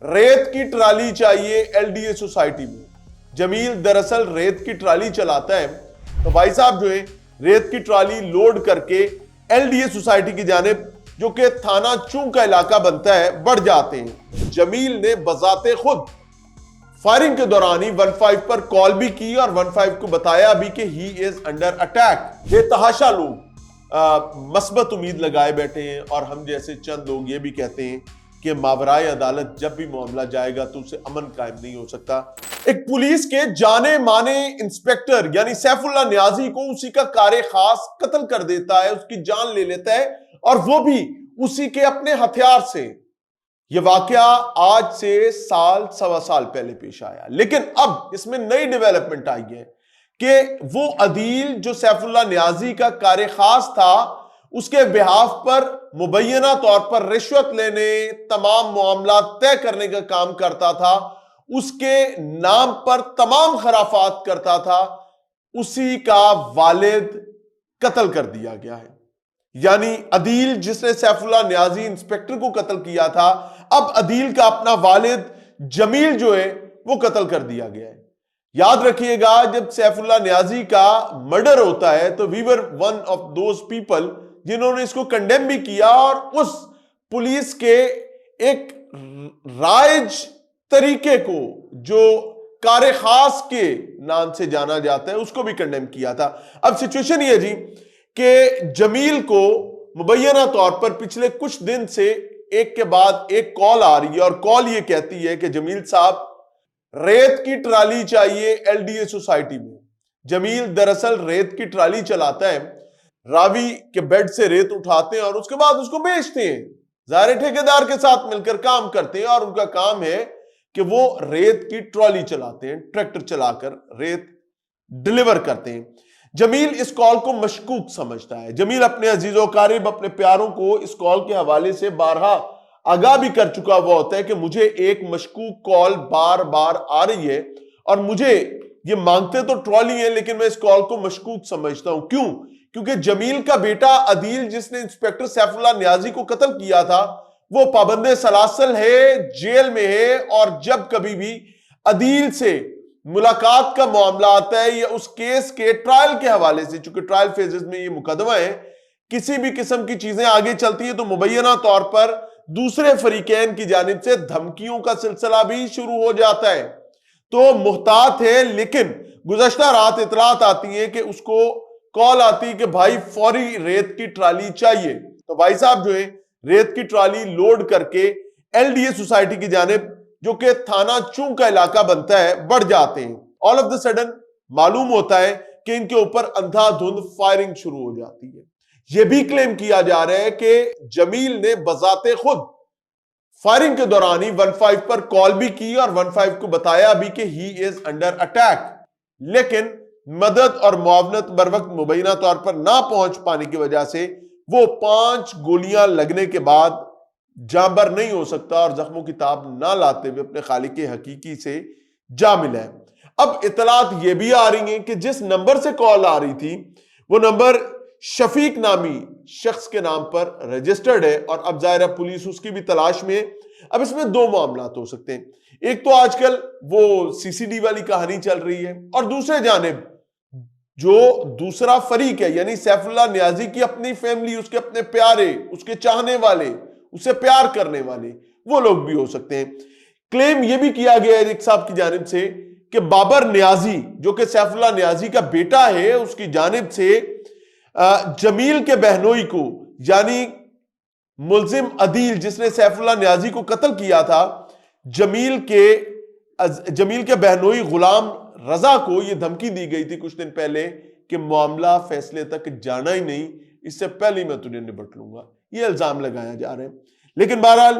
ریت کی ٹرالی چاہیے ایل ڈی اے سوسائٹی میں. جمیل دراصل ریت کی ٹرالی چلاتا ہے, تو بھائی صاحب جو ہے ریت کی ٹرالی لوڈ کر کے ایل ڈی اے سوسائٹی کی جانب, جو کہ تھانہ چونگ کا علاقہ بنتا ہے, بڑھ جاتے ہیں. جمیل نے بذات خود فائرنگ کے دوران ہی 15 پر کال بھی کی اور 15 کو بتایا بھی کہ ہی از انڈر اٹیک. بے تحاشا لوگ مثبت امید لگائے بیٹھے ہیں, اور ہم جیسے چند لوگ یہ بھی کہتے ہیں کہ ماورائے عدالت جب بھی معاملہ جائے گا تو اسے امن قائم نہیں ہو سکتا. ایک پولیس کے جانے مانے انسپیکٹر یعنی سیف اللہ نیازی کو اسی کا کار خاص قتل کر دیتا ہے, اس کی جان لے لیتا ہے, اور وہ بھی اسی کے اپنے ہتھیار سے. یہ واقعہ آج سے سوا سال پہلے پیش آیا, لیکن اب اس میں نئی ڈیولپمنٹ آئی ہے کہ وہ عدیل جو سیف اللہ نیازی کا کار خاص تھا, اس کے بہاف پر مبینہ طور پر رشوت لینے, تمام معاملات طے کرنے کا کام کرتا تھا, اس کے نام پر تمام خرافات کرتا تھا, اسی کا والد قتل کر دیا گیا ہے. یعنی عدیل جس نے سیف اللہ نیازی انسپیکٹر کو قتل کیا تھا, اب عدیل کا اپنا والد جمیل جو ہے وہ قتل کر دیا گیا ہے. یاد رکھیے گا, جب سیف اللہ نیازی کا مرڈر ہوتا ہے تو وی ور ون آف دوز پیپل جنہوں نے اس کو کنڈیم بھی کیا, اور اس پولیس کے ایک رائج طریقے کو جو کار خاص کے نام سے جانا جاتا ہے اس کو بھی کنڈیم کیا تھا. اب سچویشن یہ جی کہ جمیل کو مبینہ طور پر پچھلے کچھ دن سے ایک کے بعد ایک کال آ رہی ہے, اور کال یہ کہتی ہے کہ جمیل صاحب ریت کی ٹرالی چاہیے ایل ڈی اے سوسائٹی میں. جمیل دراصل ریت کی ٹرالی چلاتا ہے, راوی کے بیڈ سے ریت اٹھاتے ہیں اور اس کے بعد اس کو بیچتے ہیں. ظاہر ٹھیکیدار کے ساتھ مل کر کام کرتے ہیں, اور ان کا کام ہے کہ وہ ریت کی ٹرالی چلاتے ہیں, ٹریکٹر چلا کر ریت ڈیلیور کرتے ہیں. جمیل اس کال کو مشکوک سمجھتا ہے. جمیل اپنے عزیز و قریب, اپنے پیاروں کو اس کال کے حوالے سے بارہا آگاہ بھی کر چکا ہوا ہوتا ہے کہ مجھے ایک مشکوک کال بار بار آ رہی ہے, اور مجھے یہ مانگتے تو ٹرالی ہیں لیکن میں اس کال کو مشکوک سمجھتا ہوں. کیوں؟ کیونکہ جمیل کا بیٹا عدیل جس نے انسپیکٹر سیف اللہ نیازی کو قتل کیا تھا وہ پابند سلاسل ہے, جیل میں ہے, اور جب کبھی بھی عدیل سے ملاقات کا معاملہ آتا ہے یا اس کیس کے ٹرائل کے حوالے سے, چونکہ ٹرائل فیزز میں یہ مقدمہ ہے, کسی بھی قسم کی چیزیں آگے چلتی ہیں تو مبینہ طور پر دوسرے فریقین کی جانب سے دھمکیوں کا سلسلہ بھی شروع ہو جاتا ہے. تو محتاط ہے, لیکن گزشتہ رات اطلاعات آتی ہیں کہ اس کو کال آتی ہے کہ بھائی فوری ریت کی ٹرالی چاہیے. تو بھائی صاحب جو ہے ریت کی ٹرالی لوڈ کر کے ایل ڈی اے سوسائٹی کی جانب, جو کہ تھانہ چونگ کا علاقہ بنتا ہے, بڑھ جاتے ہیں. آل آف دا سڈن معلوم ہوتا ہے کہ ان کے اوپر اندھا دھند فائرنگ شروع ہو جاتی ہے. یہ بھی کلیم کیا جا رہا ہے کہ جمیل نے بذات خود فائرنگ کے دوران ہی 15 پر کال بھی کی اور 15 کو بتایا بھی کہ ہی از انڈر اٹیک, لیکن مدد اور معاونت بر وقت مبینہ طور پر نہ پہنچ پانے کی وجہ سے وہ 5 گولیاں لگنے کے بعد جانبر نہیں ہو سکتا, اور زخموں کی تاب نہ لاتے ہوئے اپنے خالق حقیقی سے جا ملا ہے. اب اطلاعات یہ بھی آ رہی ہیں کہ جس نمبر سے کال آ رہی تھی وہ نمبر شفیق نامی شخص کے نام پر رجسٹرڈ ہے, اور اب ظاہرہ پولیس اس کی بھی تلاش میں ہے. اب اس میں 2 معاملات ہو سکتے ہیں. ایک تو آج کل وہ سی سی ڈی والی کہانی چل رہی ہے, اور دوسرے جانب جو دوسرا فریق ہے یعنی سیف اللہ نیازی کی اپنی فیملی, اس کے اپنے پیارے, اس کے چاہنے والے, اسے پیار کرنے والے, وہ لوگ بھی ہو سکتے ہیں. کلیم یہ بھی کیا گیا ہے ایک صاحب کی جانب سے کہ بابر نیازی جو کہ سیف اللہ نیازی کا بیٹا ہے, اس کی جانب سے جمیل کے بہنوئی کو یعنی ملزم عدیل جس نے سیف اللہ نیازی کو قتل کیا تھا, جمیل کے بہنوئی غلام رضا کو یہ دھمکی دی گئی تھی کچھ دن پہلے کہ معاملہ فیصلے تک جانا ہی نہیں, اس سے پہلے میں تجھے نبٹ لوں گا. یہ الزام لگایا جا رہے ہیں. لیکن بہرحال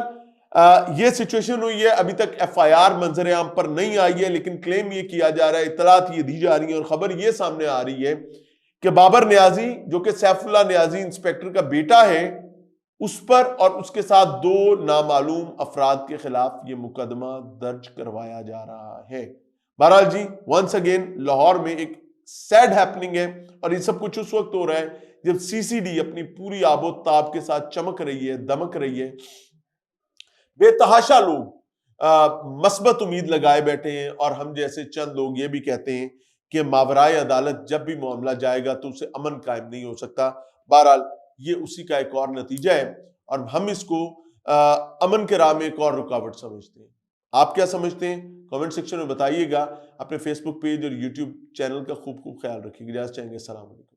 یہ سچویشن ہوئی ہے, ابھی تک ایف آئی آر منظر عام پر نہیں آئی ہے, لیکن کلیم یہ کیا جا رہا ہے, اطلاعات یہ دی جا رہی ہیں, اور خبر یہ سامنے آ رہی ہے کہ بابر نیازی جو کہ سیف اللہ نیازی انسپیکٹر کا بیٹا ہے, اس پر اور اس کے ساتھ 2 نامعلوم افراد کے خلاف یہ مقدمہ درج کروایا جا رہا ہے. بہرحال جی ونس اگین لاہور میں ایک سیڈ ہیپننگ ہے, اور یہ سب کچھ اس وقت ہو رہا ہے جب سی سی ڈی اپنی پوری آب و تاب کے ساتھ چمک رہی ہے, دمک رہی ہے. بے تحاشا لوگ مثبت امید لگائے بیٹھے ہیں، اور ہم جیسے چند لوگ یہ بھی کہتے ہیں کہ ماورائے عدالت جب بھی معاملہ جائے گا تو اسے امن قائم نہیں ہو سکتا۔ بہرحال یہ اسی کا ایک اور نتیجہ ہے، اور ہم اس کو امن کے راہ میں ایک اور رکاوٹ سمجھتے ہیں۔ آپ کیا سمجھتے ہیں؟ کمنٹ سیکشن میں بتائیے گا۔ اپنے فیس بک پیج اور یوٹیوب چینل کا خوب خیال رکھیے گا۔ اجازت چاہیں گے، السلام علیکم۔